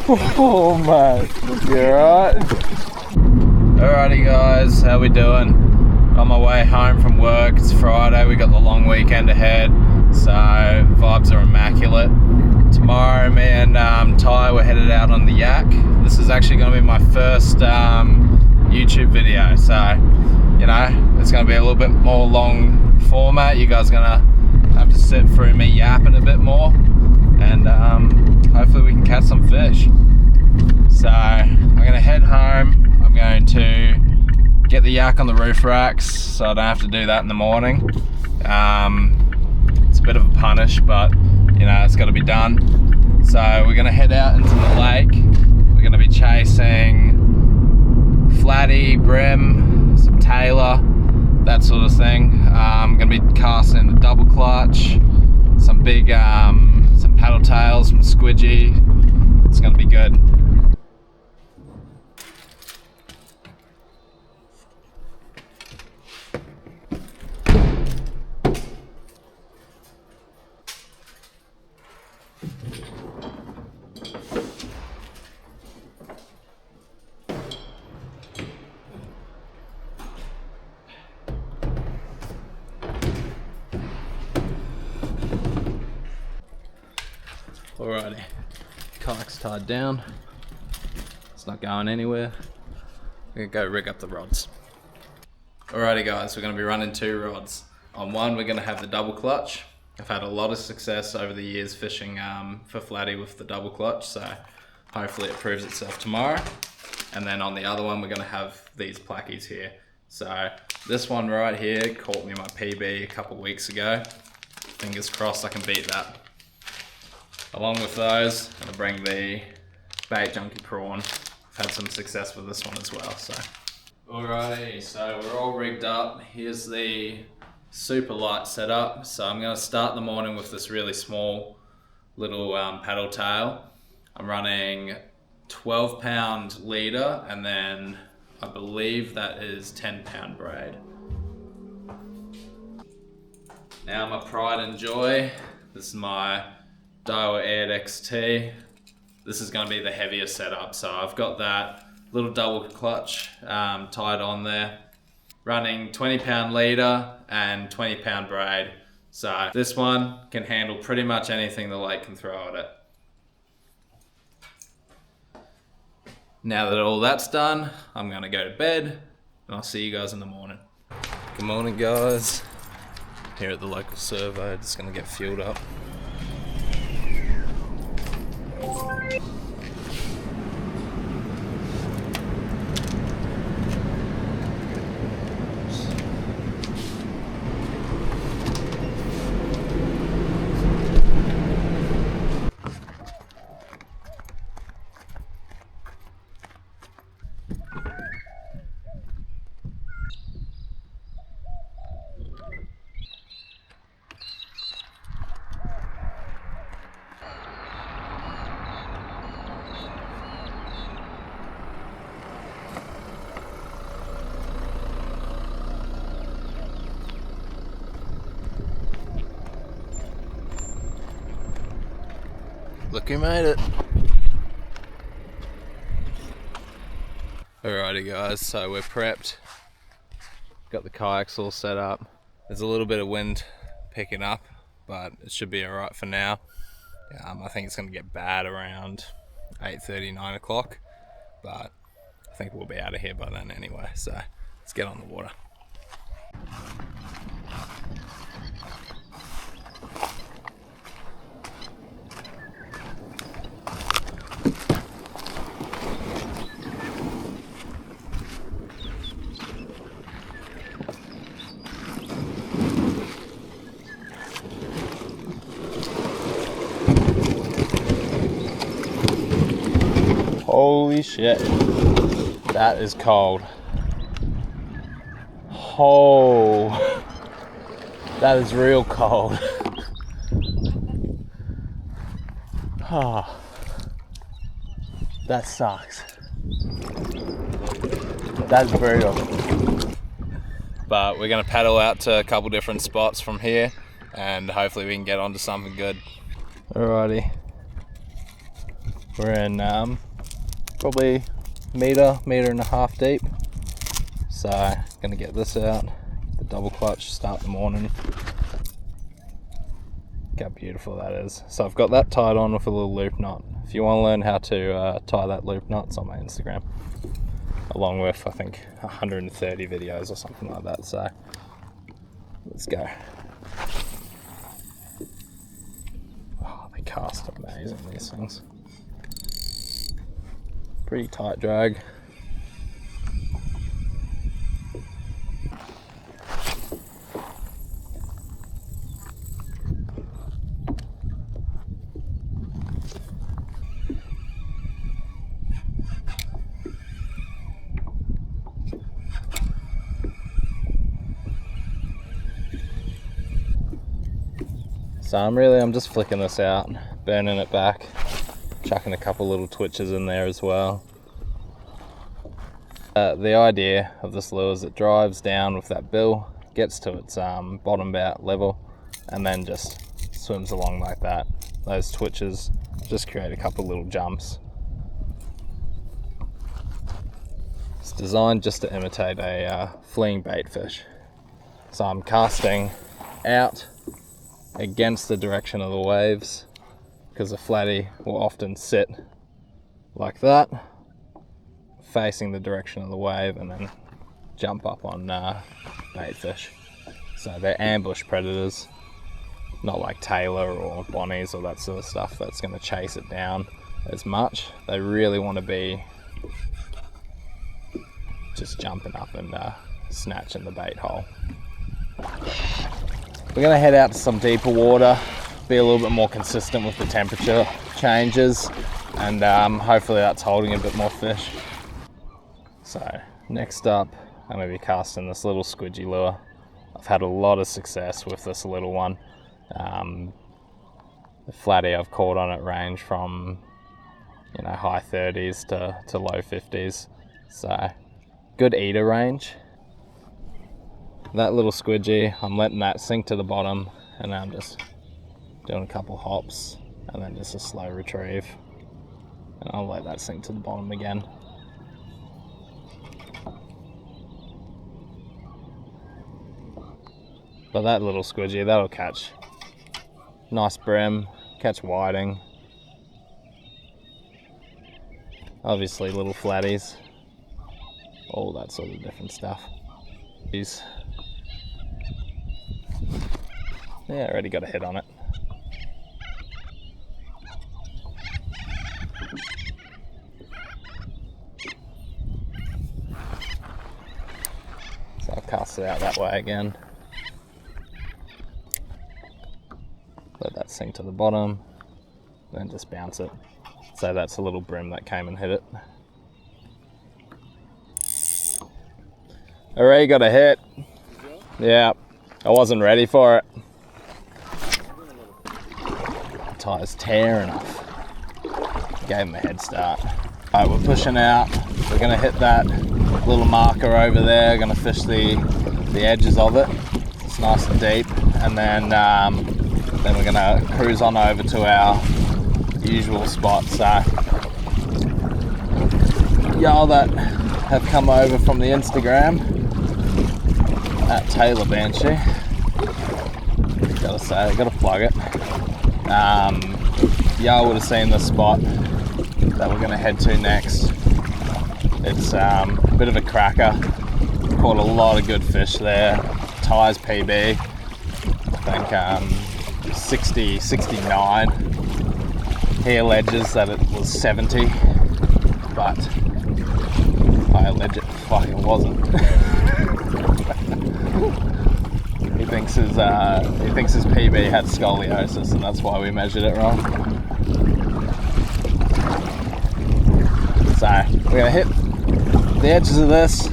Oh man, you alright? Alrighty guys, how we doing? On my way home from work. It's Friday, we got the long weekend ahead, so vibes are immaculate. Tomorrow me and Ty were headed out on the Yak. This is actually going to be my first YouTube video, so you know, it's going to be a little bit more long format. You guys are going to have to sit through me yapping a bit more, and hopefully we can catch some fish. So I'm going to head home. I'm going to get the yak on the roof racks so I don't have to do that in the morning. It's a bit of a punish, but you know, it's got to be done. So we're going to head out into the lake. We're going to be chasing flatty, brim, some tailor, that sort of thing. I'm going to be casting the double clutch, some big, some paddle tails from squidgy. It's going to be good. Alrighty, kayak's tied down. It's not going anywhere. We're gonna go rig up the rods. Alrighty guys, we're gonna be running two rods. On one, we're gonna have the double clutch. I've had a lot of success over the years fishing for flatty with the double clutch, so hopefully it proves itself tomorrow. And then on the other one, we're gonna have these plackies here. So this one right here caught me my PB a couple weeks ago. Fingers crossed I can beat that. Along with those, I'm gonna bring the bait junkie prawn. I've had some success with this one as well, so. Alrighty, so we're all rigged up. Here's the super light setup. So I'm gonna start the morning with this really small little paddle tail. I'm running 12-pound leader, and then I believe that is 10-pound braid. Now my pride and joy. This is my Daiwa Air XT. This is going to be the heaviest setup, so I've got that little double clutch tied on there, running 20-pound leader and 20-pound braid. So this one can handle pretty much anything the lake can throw at it. Now that all that's done, I'm going to go to bed, and I'll see you guys in the morning. Good morning guys. Here at the local servo, just going to get fueled up. Look who made it. Alrighty guys, so we're prepped. Got the kayaks all set up. There's a little bit of wind picking up, but it should be alright for now. I think it's going to get bad around 8:30, 9 o'clock, but I think we'll be out of here by then anyway, so let's get on the water. Holy shit, that is cold. Oh, that is real cold. Oh, that sucks. That's brutal. But we're gonna paddle out to a couple different spots from here, and hopefully we can get onto something good. Alrighty. We're in probably meter and a half deep. So gonna get this out, the double clutch, start the morning. Look how beautiful that is. So I've got that tied on with a little loop knot. If you want to learn how to tie that loop knot, it's on my Instagram, along with I think 130 videos or something like that. So let's go. Oh, they cast amazing, these things. Pretty tight drag. So I'm just flicking this out, burning it back, chucking a couple little twitches in there as well. The idea of this lure is it drives down with that bill, gets to its bottom bout level, and then just swims along like that. Those twitches just create a couple little jumps. It's designed just to imitate a fleeing bait fish. So I'm casting out against the direction of the waves, because the flatty will often sit like that, facing the direction of the wave, and then jump up on bait fish. So they're ambush predators, not like tailor or bonnies or that sort of stuff that's going to chase it down as much. They really want to be just jumping up and snatching the bait hole. We're going to head out to some deeper water, be a little bit more consistent with the temperature changes, and hopefully that's holding a bit more fish. So next up, I'm going to be casting this little squidgy lure. I've had a lot of success with this little one. The flatty I've caught on it range from high 30s to low 50s. So good eater range. That little squidgy, I'm letting that sink to the bottom, and I'm just doing a couple hops and then just a slow retrieve, and I'll let that sink to the bottom again. But that little squidgy, that'll catch nice brim, catch whiting, obviously little flatties, all that sort of different stuff. Yeah, already got a hit on it. So I'll cast it out that way again. Let that sink to the bottom, then just bounce it. So that's a little brim that came and hit it. Already got a hit. Yeah, I wasn't ready for it. Tire's tearing off. Gave him a head start. Alright, we're pushing out. We're gonna hit that little marker over there. Gonna fish the edges of it. It's nice and deep, and then we're gonna cruise on over to our usual spot. So y'all that have come over from the Instagram at Taylor Banshee, gotta say, gotta plug it. Y'all would have seen the spot that we're gonna head to next. It's a bit of a cracker. Caught a lot of good fish there. Ty's PB, I think 60, 69. He alleges that it was 70, but I allege it fucking wasn't. He thinks his PB had scoliosis, and that's why we measured it wrong. So we're gonna hit the edges of this,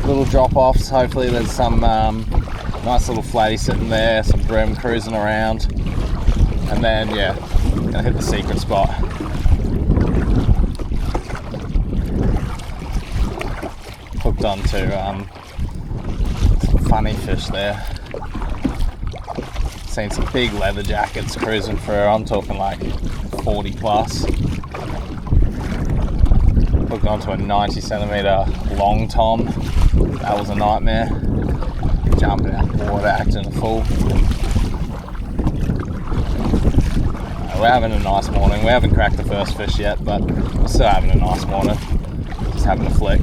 little drop-offs. Hopefully there's some nice little flatty sitting there, some brim cruising around, and then yeah, gonna hit the secret spot. Hooked onto some funny fish there. Seen some big leather jackets cruising for, I'm talking like 40 plus. Hooked onto a 90 centimeter long tom. That was a nightmare. Jumping out the water, acting a fool. We're having a nice morning. We haven't cracked the first fish yet, but we're still having a nice morning. Just having a flick.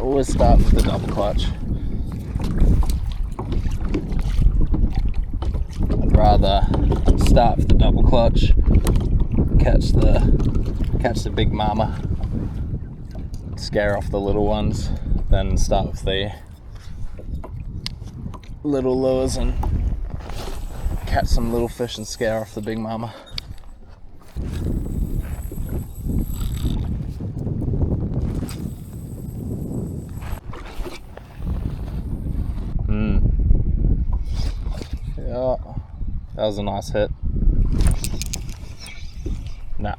Always start with the double clutch. I'd rather start with the double clutch, catch the big mama, scare off the little ones, then start with the little lures and catch some little fish and scare off the big mama. Yeah, that was a nice hit. Nah,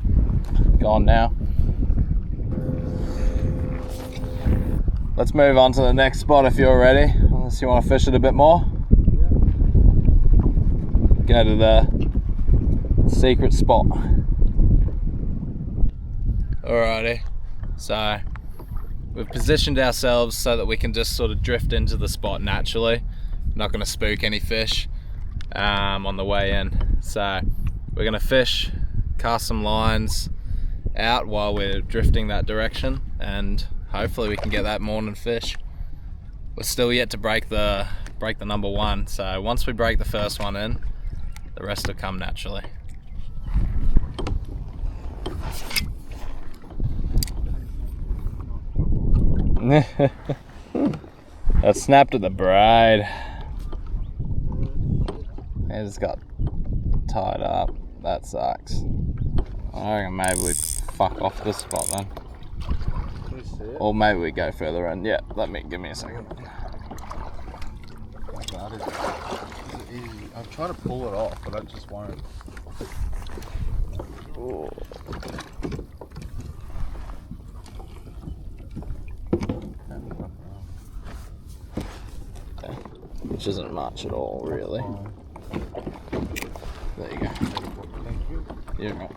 gone now. Let's move on to the next spot if you're ready. Unless you want to fish it a bit more. Go to the secret spot. Alrighty, so we've positioned ourselves so that we can just sort of drift into the spot naturally. Not going to spook any fish on the way in. So we're going to fish, cast some lines out while we're drifting that direction, and hopefully we can get that morning fish. We're still yet to break the number one, so once we break the first one in, the rest will come naturally. That snapped at the braid. It just got tied up. That sucks. I reckon maybe we'd fuck off this spot then. Or maybe we go further in. Yeah, give me a second. I'm trying to pull it off, but I just won't. Ooh. Okay. Which isn't much at all, really. There you go. Thank you. You're right.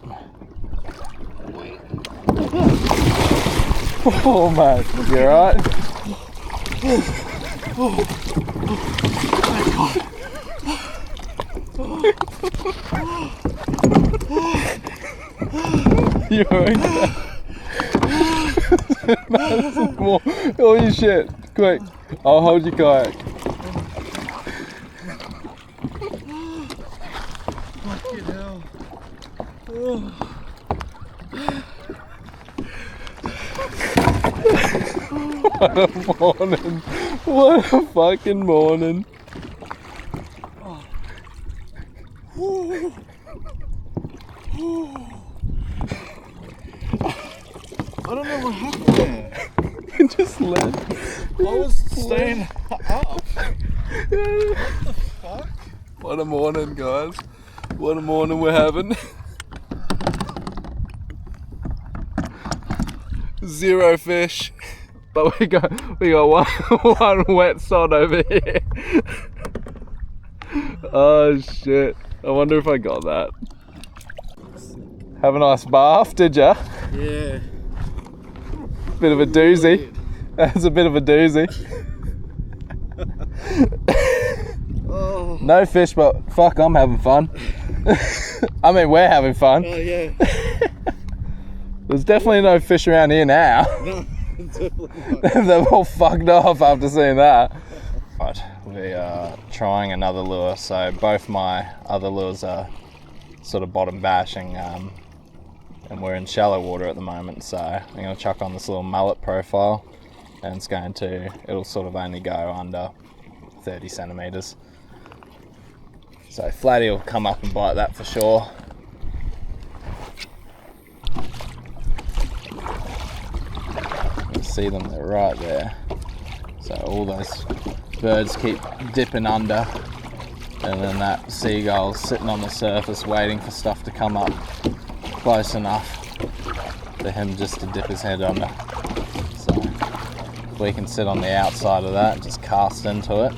Oh man, you alright? You alright? More. Holy shit, quick. I'll hold your kayak. Fucking hell. What a morning. What a fucking morning. I don't know what happened there. It just left. I was staying up. What the fuck? What a morning, guys. What a morning we're having. Zero fish. But we got one wet sod over here. Oh shit. I wonder if I got that. Have a nice bath, did ya? Yeah. Bit of a doozy. That's a bit of a doozy. Oh. No fish, but fuck, I'm having fun. I mean, we're having fun. Oh yeah. There's definitely no fish around here now. No, definitely not. They've all fucked off after seeing that. Right, we are trying another lure. So both my other lures are sort of bottom bashing, and we're in shallow water at the moment. So I'm going to chuck on this little mullet profile, and it'll sort of only go under 30 centimeters. So Flatty will come up and bite that for sure. You see them, they're right there. So all those birds keep dipping under, and then that seagull's sitting on the surface waiting for stuff to come up close enough for him just to dip his head under. So if we can sit on the outside of that and just cast into it,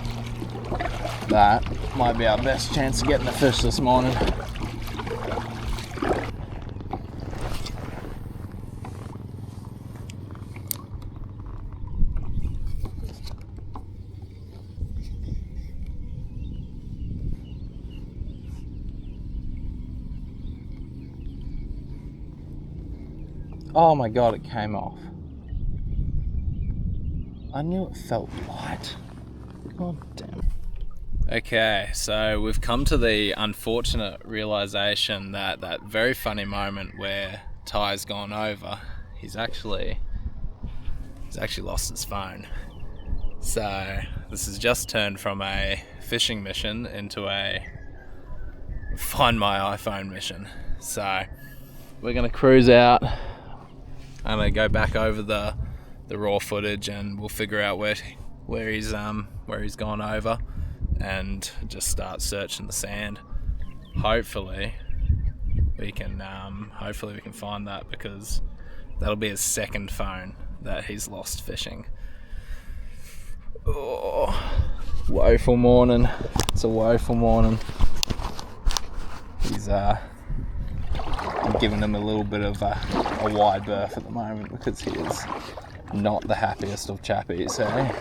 that might be our best chance of getting a fish this morning. Oh my god, it came off. I knew it felt light. God damn. Okay, so we've come to the unfortunate realization that that very funny moment where Ty's gone over, he's actually lost his phone. So this has just turned from a fishing mission into a find my iPhone mission. So we're gonna cruise out. I'm gonna go back over the raw footage and we'll figure out where he's gone over and just start searching the sand. Hopefully we can find that, because that'll be his second phone that he's lost fishing. Oh, woeful morning. It's a woeful morning. I'm giving him a little bit of a wide berth at the moment because he is not the happiest of chappies, eh?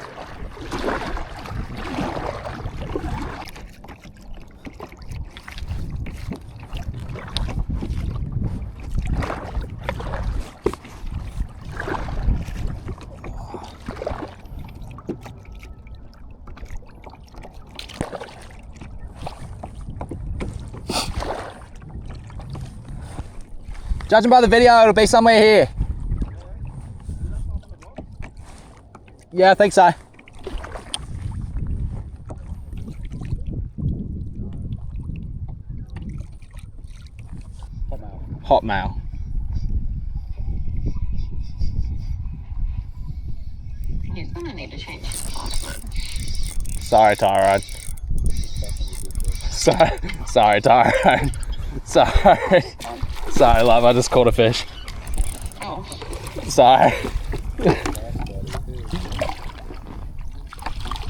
Judging by the video, it'll be somewhere here. Yeah, I think so. Hotmail. He's gonna need to change his password. Sorry, Tyrone. Sorry, Tyrone. Sorry, love, I just caught a fish. Oh. Sorry.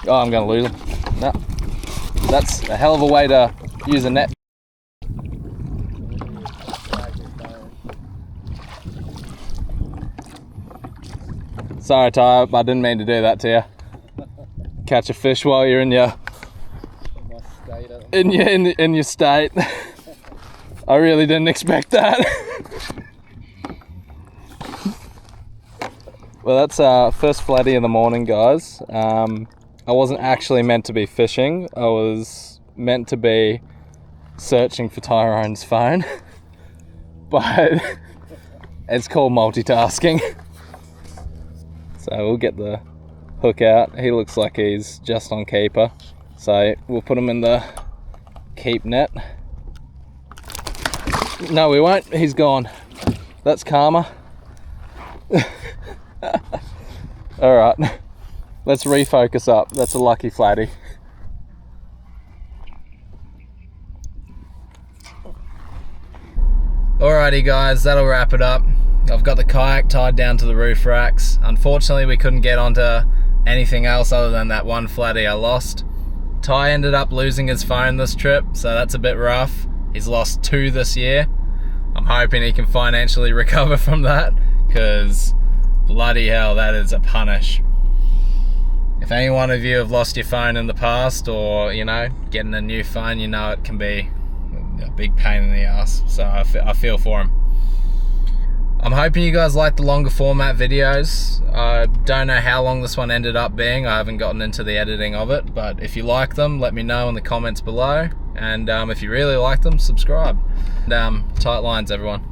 Oh, I'm gonna lose him. No. That's a hell of a way to use a net. Sorry, Ty, I didn't mean to do that to you. Catch a fish while you're in your state. I really didn't expect that. Well, that's our first flatty in the morning, guys. I wasn't actually meant to be fishing. I was meant to be searching for Tyrone's phone. But it's called multitasking. So we'll get the hook out. He looks like he's just on keeper. So we'll put him in the keep net. No, we won't. He's gone. That's karma. All right, let's refocus up. That's a lucky flatty. Alrighty guys, that'll wrap it up. I've got the kayak tied down to the roof racks. Unfortunately, we couldn't get onto anything else other than that one flatty I lost. Ty ended up losing his phone this trip, so that's a bit rough. He's lost 2 this year. I'm hoping he can financially recover from that, because bloody hell, that is a punish. If any one of you have lost your phone in the past, or you know, getting a new phone, you know it can be a big pain in the ass. So I feel for him. I'm hoping you guys like the longer format videos. I don't know how long this one ended up being. I haven't gotten into the editing of it, but if you like them, let me know in the comments below. And if you really like them, subscribe. And tight lines, everyone.